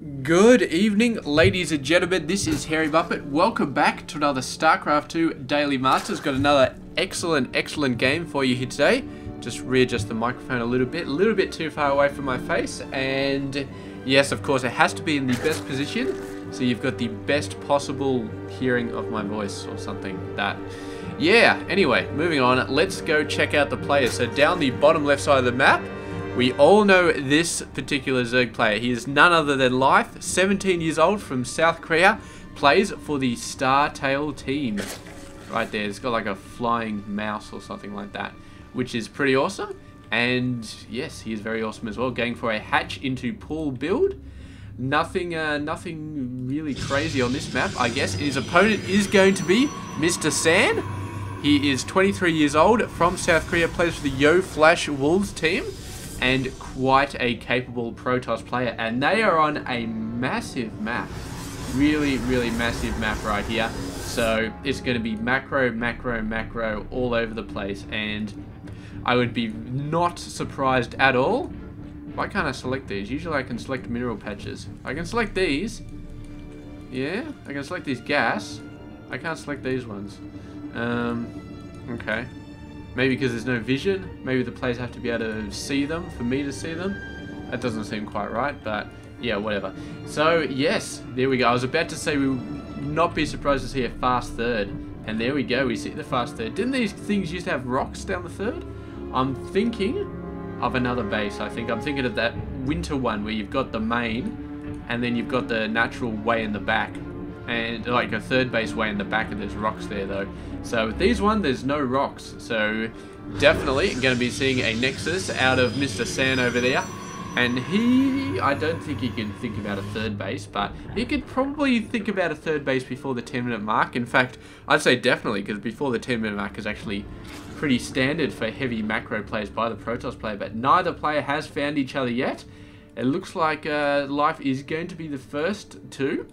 Good evening, ladies and gentlemen. This is Harry Buffett. Welcome back to another Starcraft 2 Daily Masters. Got another excellent game for you here today. Just readjust the microphone a little bit too far away from my face. And yes, of course, it has to be in the best position, so you've got the best possible hearing of my voice or something like that. Yeah, anyway, moving on. Let's go check out the players. So down the bottom left side of the map, we all know this particular Zerg player. He is none other than Life, 17 years old, from South Korea, plays for the Startail team. Right there, it's got like a flying mouse or something like that, which is pretty awesome. And yes, he is very awesome as well, going for a hatch into pool build. Nothing really crazy on this map, I guess. His opponent is going to be Mr. San. He is 23 years old, from South Korea, plays for the Yo Flash Wolves team, and quite a capable Protoss player. And they are on a massive map. Really massive map right here. So it's going to be macro all over the place. And I would be not surprised at all. Why can't I select these? Usually I can select mineral patches. I can select these. Yeah, I can select these gas. I can't select these ones. Okay. Maybe because there's no vision. Maybe the players have to be able to see them for me to see them. That doesn't seem quite right, but yeah, whatever. So yes, there we go. I was about to say we would not be surprised to see a fast third. And there we go, we see the fast third. Didn't these things used to have rocks down the third? I'm thinking of another base. I'm thinking of that winter one where you've got the main and then you've got the natural way in the back. And like a third base way in the back, and there's rocks there though. So with these one, there's no rocks. So definitely going to be seeing a Nexus out of Mr. San over there. And I don't think he can think about a third base, but he could probably think about a third base before the 10-minute mark. In fact, I'd say definitely, because before the 10-minute mark is actually pretty standard for heavy macro plays by the Protoss player. But neither player has found each other yet. It looks like Life is going to be the first to.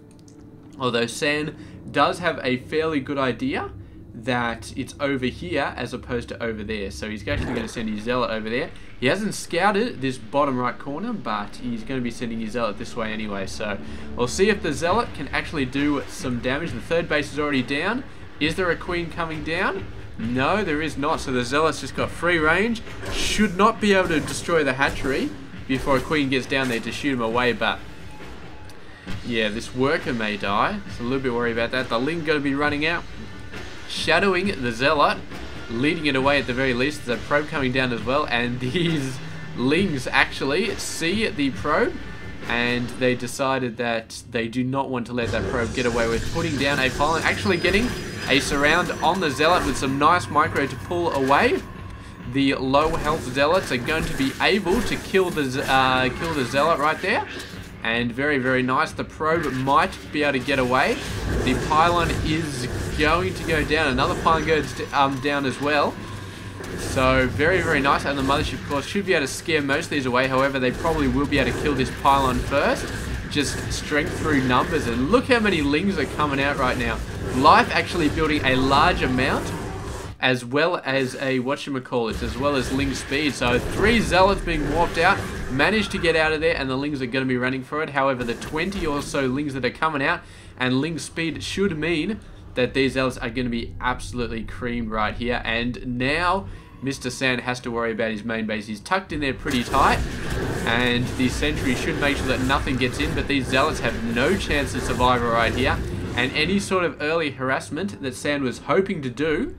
Although San does have a fairly good idea that it's over here as opposed to over there. So he's actually going to send his Zealot over there. He hasn't scouted this bottom right corner, but he's going to be sending his Zealot this way anyway. So we'll see if the Zealot can actually do some damage. The third base is already down. Is there a Queen coming down? No, there is not. So the Zealot's just got free range. Should not be able to destroy the hatchery before a Queen gets down there to shoot him away, but yeah, this worker may die. So a little bit worried about that. The Ling going to be running out, shadowing the Zealot, leading it away at the very least. There's a probe coming down as well, and these Lings actually see the probe, and they decided that they do not want to let that probe get away with putting down a pylon, actually getting a surround on the Zealot with some nice micro to pull away. The low health Zealots are going to be able to kill the Zealot right there. And very nice. The probe might be able to get away. The pylon is going to go down. Another pylon goes down as well. So very nice. And the mothership, of course, should be able to scare most of these away. However, they probably will be able to kill this pylon first. Just strength through numbers. And look how many Lings are coming out right now. Life actually building a large amount, as well as a whatchamacallit, as well as Ling speed. So 3 Zealots being warped out, managed to get out of there, and the Lings are going to be running for it. However, the 20 or so Lings that are coming out and Ling speed should mean that these Zealots are going to be absolutely creamed right here. And now Mr. San has to worry about his main base. He's tucked in there pretty tight, and the sentry should make sure that nothing gets in, but these Zealots have no chance of survival right here. And any sort of early harassment that San was hoping to do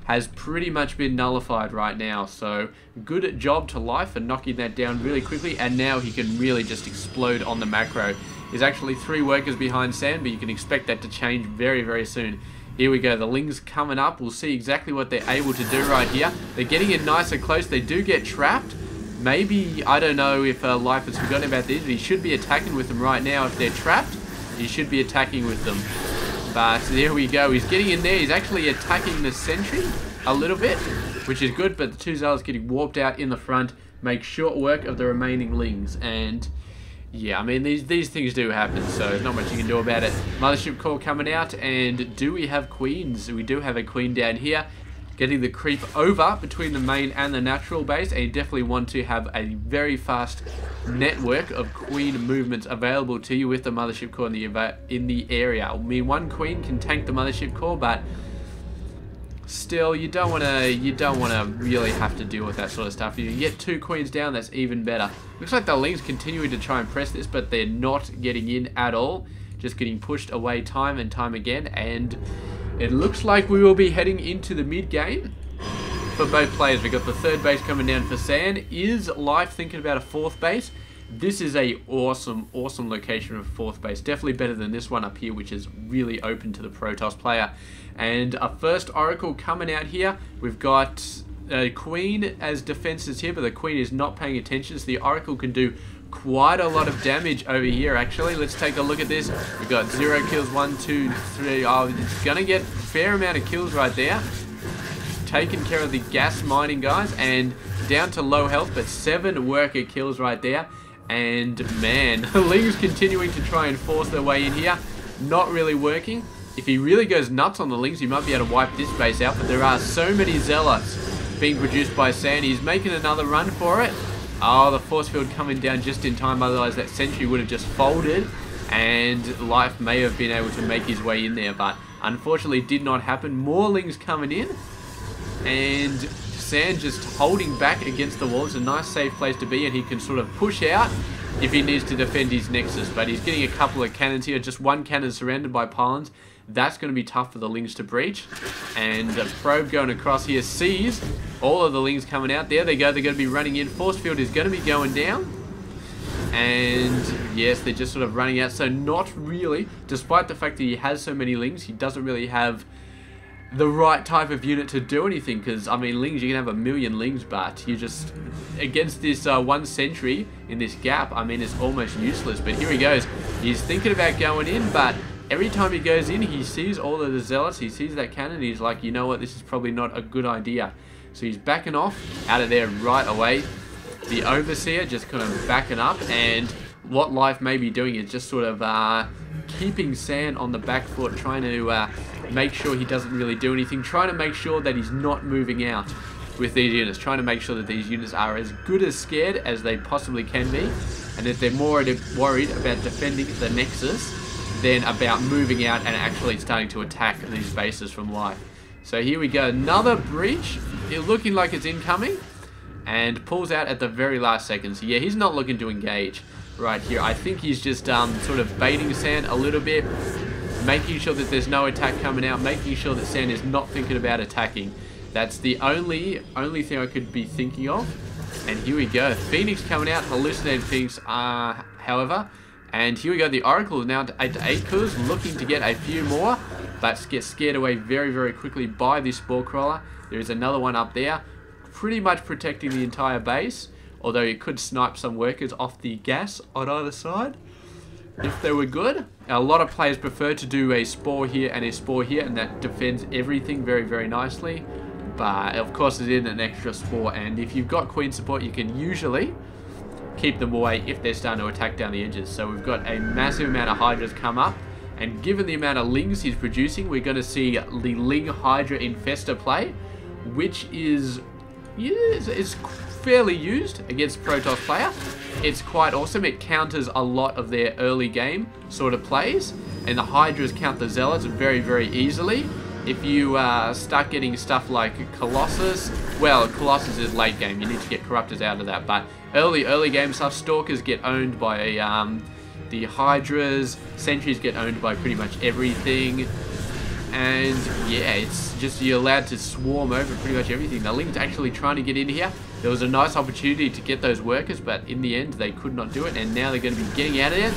has pretty much been nullified right now. So good job to Life for knocking that down really quickly, and now he can really just explode on the macro. There's actually 3 workers behind San, but you can expect that to change very soon. Here we go, the Lings coming up. We'll see exactly what they're able to do right here. They're getting in nice and close. They do get trapped. Maybe, I don't know if Life has forgotten about this, but he should be attacking with them right now. If they're trapped, he should be attacking with them. But there we go, he's getting in there. He's actually attacking the sentry a little bit, which is good, but the 2 Zealots getting warped out in the front make short work of the remaining Lings. And yeah, I mean, these things do happen, so not much you can do about it. Mothership core coming out, and do we have Queens? We do have a Queen down here. getting the creep over between the main and the natural base, and you definitely want to have a very fast network of queen movements available to you with the mothership core in the area. I mean, one queen can tank the mothership core, but still, you don't want to really have to deal with that sort of stuff. If you get 2 queens down, that's even better. Looks like the Lings continuing to try and press this, but they're not getting in at all. Just getting pushed away time and time again, and it looks like we will be heading into the mid game for both players. We've got the 3rd base coming down for San. Is Life thinking about a 4th base? This is a awesome location of 4th base. Definitely better than this one up here, which is really open to the Protoss player. And a first Oracle coming out here. We've got a Queen as defenses here, but the Queen is not paying attention, so the Oracle can do quite a lot of damage over here, actually. Let's take a look at this. We've got 0 kills, 1, 2, 3. Oh, it's going to get a fair amount of kills right there. Taking care of the gas mining guys, and down to low health, but 7 worker kills right there. And man, the Lings continuing to try and force their way in here. Not really working. If he really goes nuts on the Lings, he might be able to wipe this base out, but there are so many Zealots being produced by San. He's making another run for it. Oh, the force field coming down just in time, otherwise that sentry would have just folded, and Life may have been able to make his way in there, but unfortunately did not happen. More Lings coming in, and San just holding back against the wall. It's a nice safe place to be, and he can sort of push out if he needs to defend his Nexus, but he's getting a couple of cannons here. Just one cannon surrounded by pylons. That's going to be tough for the Lings to breach. And the probe going across here sees all of the Lings coming out. There they go. They're going to be running in. Force field is going to be going down. And yes, they're just sort of running out. So not really, despite the fact that he has so many Lings, he doesn't really have the right type of unit to do anything. Because, I mean, Lings, you can have 1 million Lings, but you just, against this 1 sentry in this gap, I mean, it's almost useless. But here he goes. He's thinking about going in, but every time he goes in, he sees all of the Zealots, he sees that cannon, he's like, you know what, this is probably not a good idea. So he's backing off out of there right away. The Overseer just kind of backing up, and what Life may be doing is just sort of keeping San on the back foot, trying to make sure he doesn't really do anything, trying to make sure that he's not moving out with these units, trying to make sure that these units are as good as scared as they possibly can be, and if they're more worried about defending the Nexus than about moving out and actually starting to attack these bases from Life. So here we go, another breach. It's looking like it's incoming, and pulls out at the very last second. So yeah, he's not looking to engage right here. I think he's just sort of baiting San a little bit, making sure that there's no attack coming out, making sure that San is not thinking about attacking. That's the only thing I could be thinking of. And here we go, Phoenix coming out, hallucinating Phoenix, however. And here we go, the Oracle is now at 8 kills, looking to get a few more, but gets scared away very, very quickly by this Spore Crawler. There is another one up there, pretty much protecting the entire base, although you could snipe some workers off the gas on either side if they were good. A lot of players prefer to do a Spore here and a Spore here, and that defends everything very, very nicely. But of course it's in an extra Spore, and if you've got Queen support, you can usually keep them away if they're starting to attack down the edges. So we've got a massive amount of Hydras come up, and given the amount of Lings he's producing, we're going to see the Ling Hydra Infestor play, which is, it's fairly used against Protoss player. It's quite awesome. It counters a lot of their early game sort of plays, and the Hydras count the Zealots very, very easily. If you start getting stuff like Colossus, well, Colossus is late game. You need to get Corruptors out of that. But early game stuff, Stalkers get owned by the Hydras. Sentries get owned by pretty much everything. And yeah, it's just, you're allowed to swarm over pretty much everything. The Ling's actually trying to get in here. There was a nice opportunity to get those workers, but in the end, they could not do it. And now they're going to be getting out of there.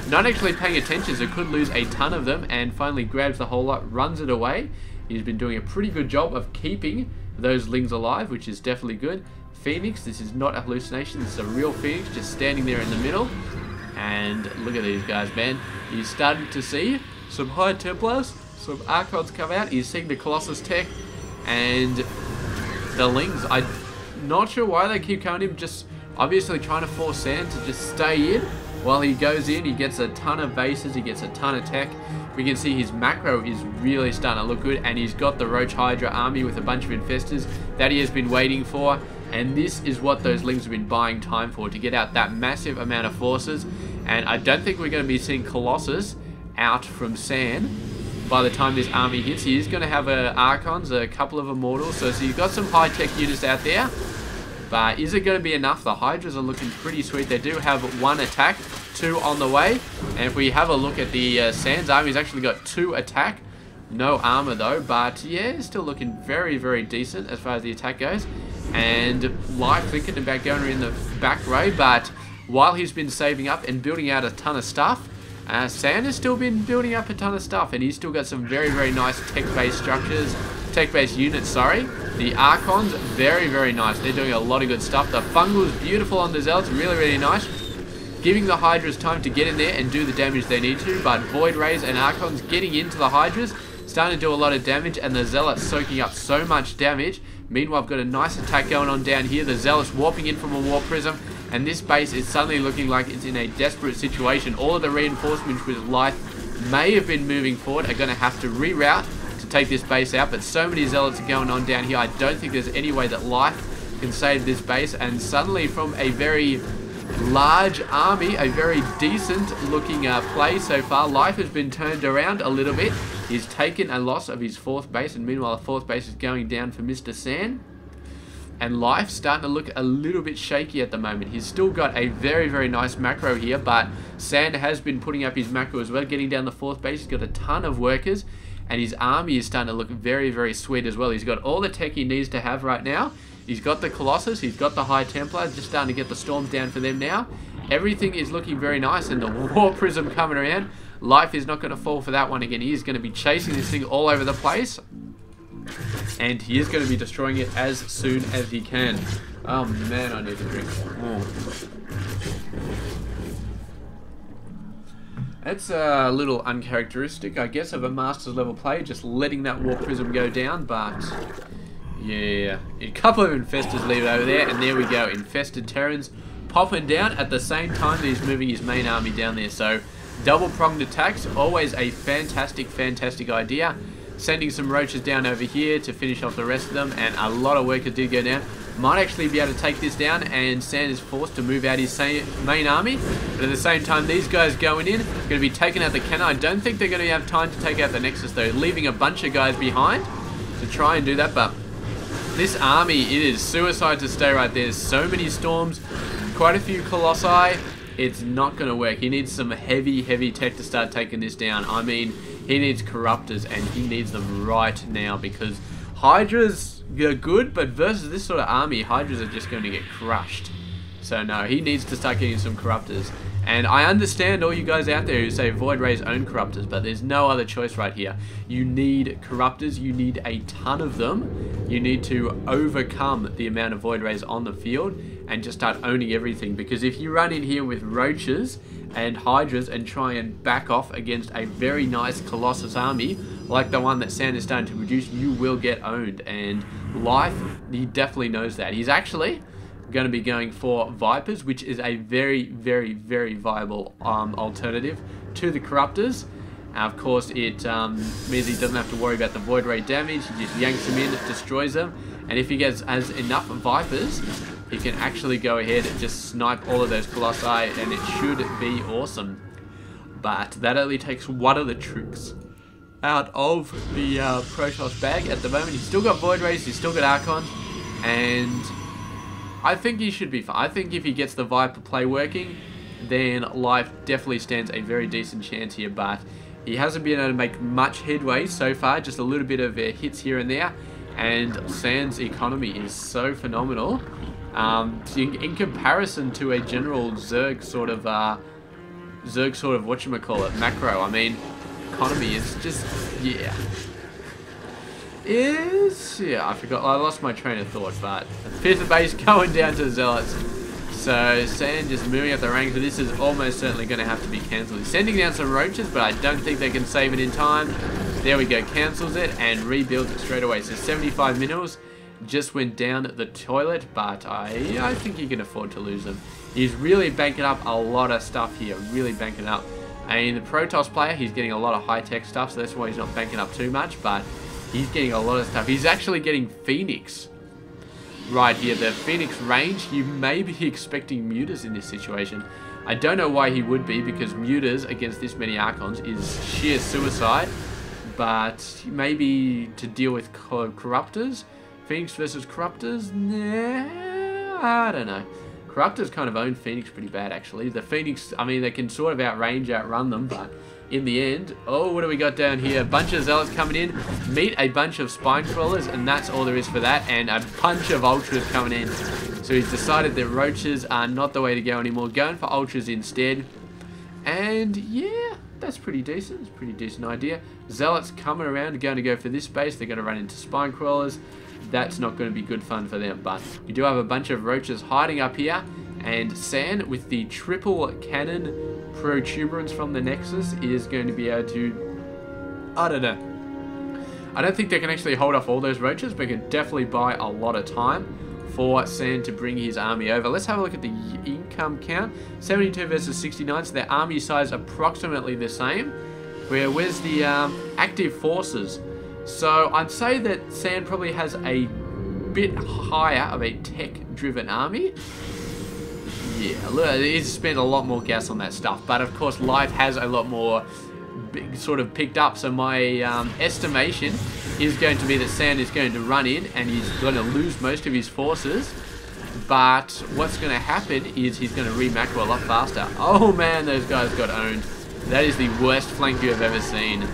Not actually paying attention, so could lose a ton of them, and finally grabs the whole lot, runs it away. He's been doing a pretty good job of keeping those Lings alive, which is definitely good. Phoenix, this is not a hallucination, this is a real Phoenix just standing there in the middle. And look at these guys, man. He's starting to see some High Templars, some Archons come out. He's seeing the Colossus tech, and the Lings, I'm not sure why they keep coming in, just obviously trying to force San to just stay in. While he goes in, he gets a ton of bases, he gets a ton of tech, we can see his macro is really starting to look good, and he's got the Roach Hydra army with a bunch of infestors that he has been waiting for. And this is what those Lings have been buying time for, to get out that massive amount of forces. And I don't think we're going to be seeing Colossus out from Sand by the time this army hits. He is going to have Archons, a couple of Immortals, so you've got some high-tech units out there. But is it going to be enough? The Hydras are looking pretty sweet. They do have 1 attack, 2 on the way. And if we have a look at the Sands army, he's actually got 2 attack. No armor though, but yeah, it's still looking very, very decent as far as the attack goes. And Life thinking about going in the back row, but while he's been saving up and building out a ton of stuff, Sand has still been building up a ton of stuff, and he's still got some very, very nice tech-based structures, tech-based units, sorry. The Archons, very, very nice. They're doing a lot of good stuff. The Fungal's beautiful on the Zealots, really, really nice. Giving the Hydras time to get in there and do the damage they need to, but Void Rays and Archons getting into the Hydras, starting to do a lot of damage, and the Zealots soaking up so much damage. Meanwhile, I've got a nice attack going on down here. The Zealots warping in from a Warp Prism, and this base is suddenly looking like it's in a desperate situation. All of the reinforcements with Life may have been moving forward are going to have to reroute to take this base out, but so many Zealots are going on down here. I don't think there's any way that Life can save this base, and suddenly from a very large army, a very decent looking play so far, Life has been turned around a little bit. He's taken a loss of his 4th base, and meanwhile the 4th base is going down for Mr. Sand. And Life's starting to look a little bit shaky at the moment. He's still got a very, very nice macro here, but Sand has been putting up his macro as well, getting down the 4th base. He's got a ton of workers, and his army is starting to look very, very sweet as well. He's got all the tech he needs to have right now. He's got the Colossus, he's got the High Templar, just starting to get the Storms down for them now. Everything is looking very nice, and the War Prism coming around. Life is not going to fall for that one again. He is going to be chasing this thing all over the place, and he is going to be destroying it as soon as he can. Oh man, I need a drink. That's a little uncharacteristic, I guess, of a Masters level play, just letting that War Prism go down, but yeah, a couple of Infestors leave it over there, and there we go, Infested Terrans popping down at the same time that he's moving his main army down there. So double-pronged attacks, always a fantastic, fantastic idea. Sending some Roaches down over here to finish off the rest of them, and a lot of workers did go down. Might actually be able to take this down, and Sand is forced to move out his main army. But at the same time, these guys going in, going to be taking out the cannon. I don't think they're going to have time to take out the Nexus though, leaving a bunch of guys behind to try and do that. But this army, it is suicide to stay right there. There's so many Storms, quite a few Colossi. It's not going to work. He needs some heavy, heavy tech to start taking this down. I mean, he needs Corruptors, and he needs them right now, because Hydras are good, but versus this sort of army, Hydras are just going to get crushed. So no, he needs to start getting some Corruptors. And I understand all you guys out there who say Void Rays own Corruptors, but there's no other choice right here. You need Corruptors, you need a ton of them. You need to overcome the amount of Void Rays on the field and just start owning everything. Because if you run in here with Roaches and Hydras and try and back off against a very nice Colossus army, like the one that Sand is starting to produce, you will get owned. And Life, he definitely knows that. He's actually going to be going for Vipers, which is a very, very, very viable alternative to the Corruptors. Of course, it means he doesn't have to worry about the Void Ray damage. He just yanks them in, destroys them, and if he has enough Vipers, he can actually go ahead and just snipe all of those Colossi, and it should be awesome. But that only takes one of the tricks out of the Protoss bag at the moment. He's still got Void Rays, he's still got Archons, and I think he should be fine. I think if he gets the Viper play working, then Life definitely stands a very decent chance here, but he hasn't been able to make much headway so far, just a little bit of hits here and there, and Sand's economy is so phenomenal. In comparison to a general Zerg sort of whatchamacallit, macro, I mean, economy is just, yeah. I forgot, I lost my train of thought, but 5th base going down to Zealots. So Sand just moving up the ranks, but this is almost certainly going to have to be cancelled. He's sending down some Roaches, but I don't think they can save it in time. There we go, cancels it and rebuilds it straight away. So 75 minerals just went down the toilet, but I think he can afford to lose them. He's really banking up a lot of stuff here, really banking up. I mean, the Protoss player, he's getting a lot of high-tech stuff, so that's why he's not banking up too much, but he's getting a lot of stuff. He's actually getting Phoenix right here. The Phoenix range, you may be expecting Mutas in this situation. I don't know why he would be, because Mutas against this many Archons is sheer suicide, but maybe to deal with Corruptors? Phoenix versus Corruptors? Nah, I don't know. Corruptors kind of own Phoenix pretty bad, actually. The Phoenix, I mean, they can sort of outrun them, but in the end... Oh, what do we got down here? A bunch of Zealots coming in, meet a bunch of Spine Crawlers, and that's all there is for that, and a bunch of Ultras coming in. So he's decided that Roaches are not the way to go anymore, going for Ultras instead. And, yeah, that's pretty decent. It's a pretty decent idea. Zealots coming around, going to go for this base. They're going to run into Spine Crawlers. That's not going to be good fun for them, but we do have a bunch of Roaches hiding up here, and San with the triple cannon protuberance from the Nexus is going to be able to, I don't know. I don't think they can actually hold off all those Roaches, but can definitely buy a lot of time for San to bring his army over. Let's have a look at the income count. 72 versus 69, so their army size approximately the same. Where's the active forces? So I'd say that San probably has a bit higher of a tech-driven army. Yeah, look, he's spent a lot more gas on that stuff, but of course life has a lot more sort of picked up, so my estimation is going to be that San is going to run in and he's going to lose most of his forces, but what's going to happen is he's going to re-macro a lot faster. Oh man, those guys got owned. That is the worst flank you have ever seen.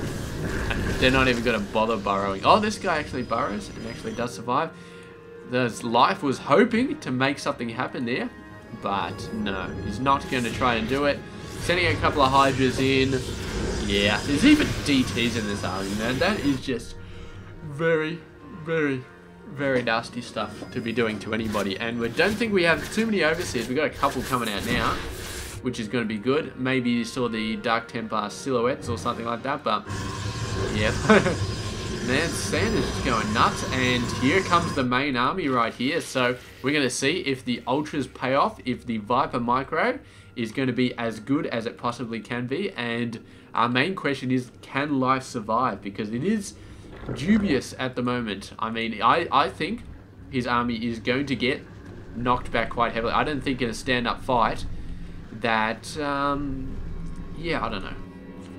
They're not even going to bother burrowing. Oh, this guy actually burrows and actually does survive. Life was hoping to make something happen there, but no, he's not going to try and do it. Sending a couple of Hydras in. Yeah, there's even DTs in this army, man. That is just very, very, very nasty stuff to be doing to anybody. And we don't think we have too many overseers. We've got a couple coming out now, which is going to be good. Maybe you saw the Dark Templar silhouettes or something like that, but yeah. Man, San is just going nuts, and here comes the main army right here. So we're going to see if the Ultras pay off, if the Viper Micro is going to be as good as it possibly can be, and our main question is, can life survive? Because it is dubious at the moment. I mean, I think his army is going to get knocked back quite heavily. I don't think in a stand-up fight that, yeah, I don't know.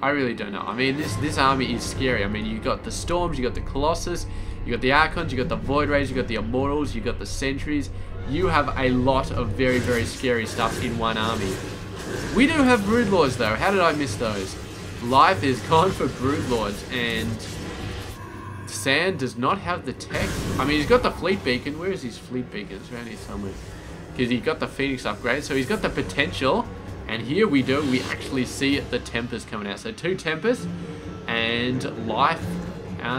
I really don't know. I mean, this army is scary. I mean, you got the Storms, you got the Colossus, you got the Archons, you got the Void Rays, you got the Immortals, you got the Sentries. You have a lot of very, very scary stuff in one army. We do have Broodlords though. How did I miss those? Life is gone for Broodlords, and San does not have the tech. I mean, he's got the Fleet Beacon. Where is his Fleet Beacon? It's around here somewhere. Because he got the Phoenix upgrade, so he's got the potential. And here we do, we actually see the Tempest coming out. So 2 Tempests, and Life,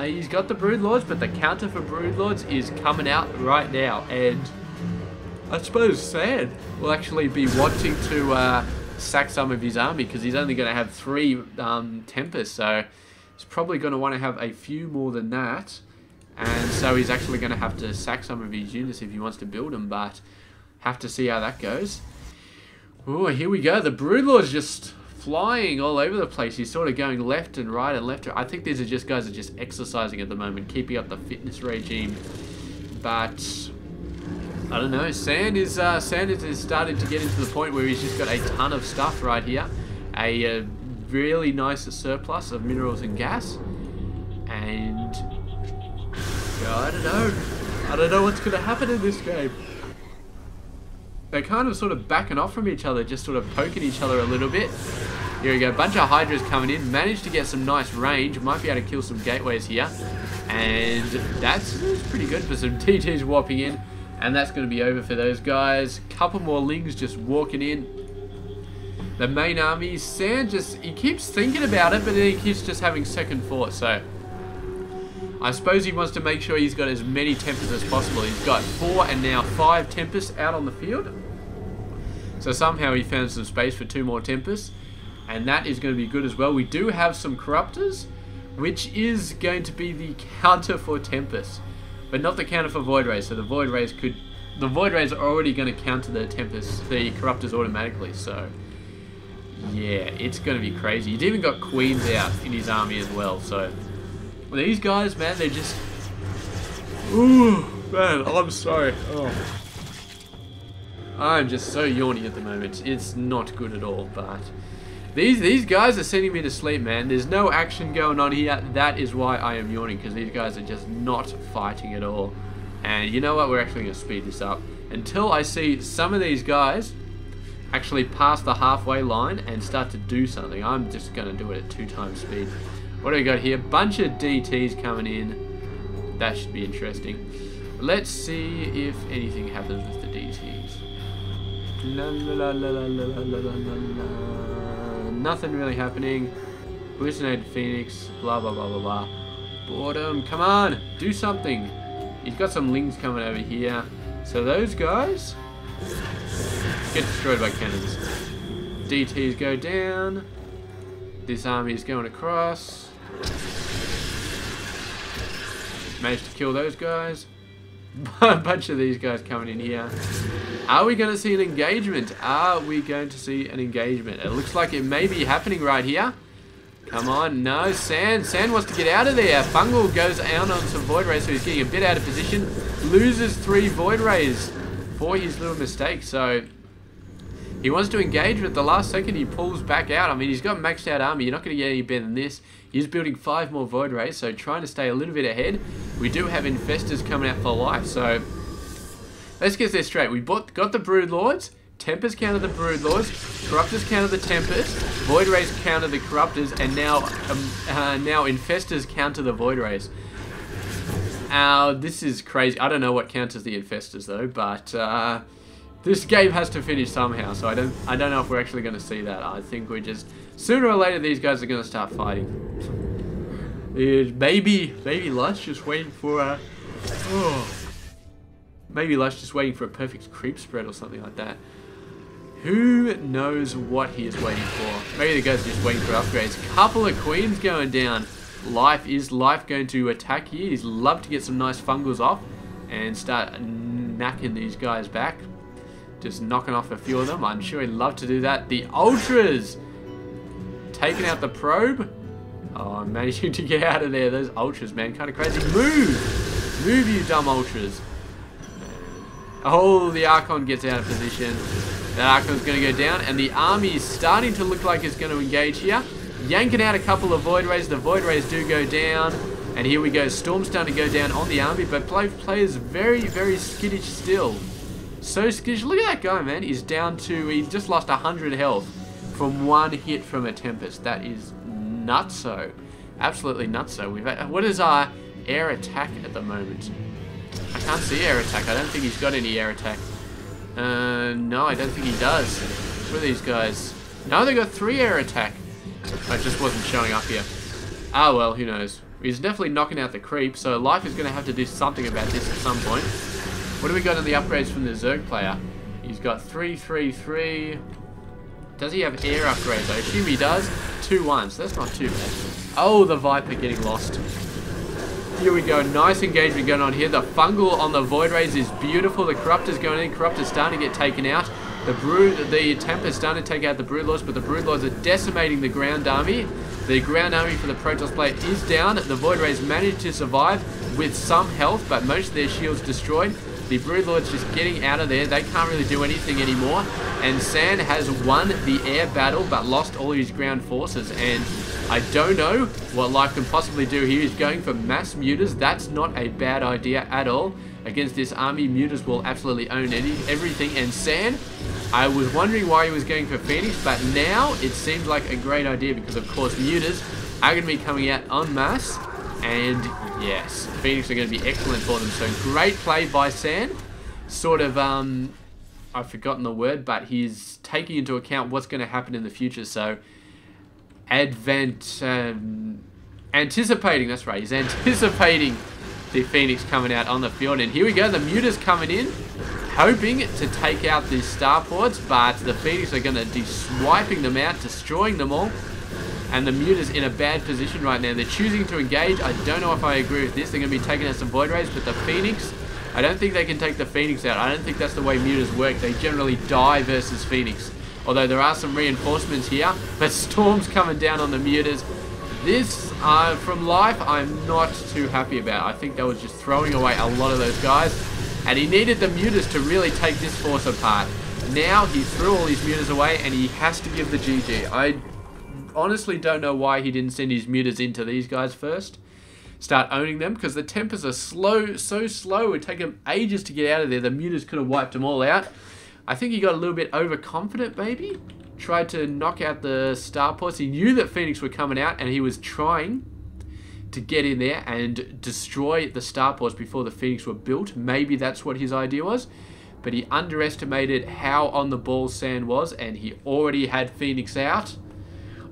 he's got the Broodlords, but the counter for Broodlords is coming out right now. And I suppose San will actually be wanting to sack some of his army, because he's only going to have 3 Tempests. So he's probably going to want to have a few more than that. And so he's actually going to have to sack some of his units if he wants to build them, but have to see how that goes. Oh, here we go. The Broodlord's just flying all over the place. He's sort of going left and right and left. I think these are just guys that are just exercising at the moment, keeping up the fitness regime. But I don't know. San is starting to get into the point where he's just got a ton of stuff right here. A really nice surplus of minerals and gas. And I don't know. I don't know what's going to happen in this game. They're kind of sort of backing off from each other, just sort of poking each other a little bit. Here we go, a bunch of Hydras coming in. Managed to get some nice range. Might be able to kill some gateways here. And that's pretty good for some TTs warping in. And that's going to be over for those guys. Couple more Lings just walking in. The main army, San he keeps thinking about it, but then he keeps just having second thought. So I suppose he wants to make sure he's got as many Tempests as possible. He's got 4 and now 5 Tempests out on the field. So somehow he found some space for 2 more Tempests. And that is going to be good as well. We do have some Corruptors, which is going to be the counter for Tempest. But not the counter for Void Rays. So the Void Rays are already going to counter the Tempest, the Corruptors automatically. So yeah, it's going to be crazy. He's even got queens out in his army as well. So these guys, man, they're just... Ooh, man, I'm sorry. Oh. I'm just so yawny at the moment. It's not good at all, but... These guys are sending me to sleep, man. There's no action going on here. That is why I am yawning, because these guys are just not fighting at all. And you know what? We're actually going to speed this up until I see some of these guys actually pass the halfway line and start to do something. I'm just going to do it at 2 times speed. What do we got here? Bunch of DTs coming in. That should be interesting. Let's see if anything happens with the DTs. La la la la la la la la la. Nothing really happening. Hallucinated Phoenix. Blah blah blah blah blah. Boredom. Come on, do something. He's got some lings coming over here. So those guys get destroyed by cannons. DTs go down. This army is going across. Managed to kill those guys. A bunch of these guys coming in here. Are we going to see an engagement? Are we going to see an engagement? It looks like it may be happening right here. Come on, no, Sand wants to get out of there. Fungal goes out on some Void Rays, so he's getting a bit out of position. Loses 3 Void Rays for his little mistake. So he wants to engage, but at the last second he pulls back out. I mean, he's got maxed out army. You're not going to get any better than this. He's building 5 more Void Rays, so trying to stay a little bit ahead. We do have Infestors coming out for life, so let's get this straight. We got the Brood Lords. Tempers counter the Brood Lords, Corruptors counter the Tempers, Void Rays counter the Corruptors, and now Infestors counter the Void Rays. This is crazy. I don't know what counters the Infestors though, but this game has to finish somehow. So I don't know if we're actually going to see that. I think we're just sooner or later these guys are going to start fighting. Maybe Lush just waiting for maybe Lush just waiting for a perfect creep spread or something like that. Who knows what he is waiting for? Maybe the guy's just waiting for upgrades. Couple of queens going down. Is Life going to attack here? He's love to get some nice fungals off and start knacking these guys back. Just knocking off a few of them. I'm sure he'd love to do that. The Ultras taking out the probe. Oh, I'm managing to get out of there. Those Ultras, man, kind of crazy. Move, you dumb Ultras. Oh, the Archon gets out of position. That Archon's going to go down, and the army is starting to look like it's going to engage here. Yanking out a couple of Void Rays. The Void Rays do go down, and here we go. Storm's starting to go down on the army, but players very, very skittish still. So skittish. Look at that guy, man. He's down to, he just lost 100 health from 1 hit from a Tempest. That is nutso. Absolutely nutso. What is our air attack at the moment? I can't see air attack. I don't think he's got any air attack. No, I don't think he does. What are these guys? No, they got 3 air attack. I just wasn't showing up here. Ah, well, who knows. He's definitely knocking out the creep, so Life is going to have to do something about this at some point. What do we got in the upgrades from the Zerg player? He's got 3, 3, 3. Does he have air upgrades? I assume he does. 2 1s. That's not too bad. Oh, the Viper getting lost. Here we go, nice engagement going on here. The fungal on the Void Rays is beautiful. The Corruptor's going in. Corruptor's starting to get taken out. The Tempest starting to take out the Brood Lords, but the Brood Lords are decimating the ground army. The ground army for the Protoss player is down. The Void Rays managed to survive with some health, but most of their shields destroyed. The Brood Lords just getting out of there. They can't really do anything anymore. And Sand has won the air battle, but lost all his ground forces. And I don't know what Life can possibly do here. He's going for mass mutas. That's not a bad idea at all. Against this army, mutas will absolutely own everything. And Sand, I was wondering why he was going for Phoenix, but now it seems like a great idea because, of course, mutas are going to be coming out en masse. And yes, Phoenix are going to be excellent for them. So great play by Sand. Sort of, I've forgotten the word, but he's taking into account what's going to happen in the future. So anticipating, that's right, he's anticipating the Phoenix coming out on the field. And here we go, the mutas coming in, hoping to take out the starports, but the Phoenix are going to be swiping them out, destroying them all. And the mutas in a bad position right now. They're choosing to engage. I don't know if I agree with this. They're going to be taking out some Void Rays, but the Phoenix, I don't think they can take the Phoenix out. I don't think that's the way mutas work. They generally die versus Phoenix. Although there are some reinforcements here. But Storm's coming down on the mutas. This, from Life, I'm not too happy about. I think that was just throwing away a lot of those guys. And he needed the mutas to really take this force apart. Now he threw all his mutas away and he has to give the GG. I honestly don't know why he didn't send his mutas into these guys first. Start owning them, because the Tempers are slow, so slow. It would take them ages to get out of there. The mutas could have wiped them all out. I think he got a little bit overconfident, maybe. Tried to knock out the starports. He knew that Phoenix were coming out, and he was trying to get in there and destroy the starports before the Phoenix were built. Maybe that's what his idea was. But he underestimated how on the ball Sand was, and he already had Phoenix out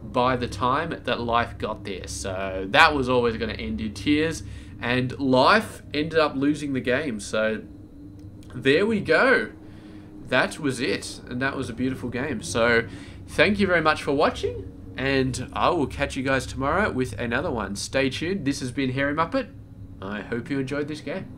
by the time that Life got there. So that was always going to end in tears, and Life ended up losing the game. So there we go. That was it, and that was a beautiful game. So thank you very much for watching, and I will catch you guys tomorrow with another one. Stay tuned. This has been Hairy Muppet. I hope you enjoyed this game.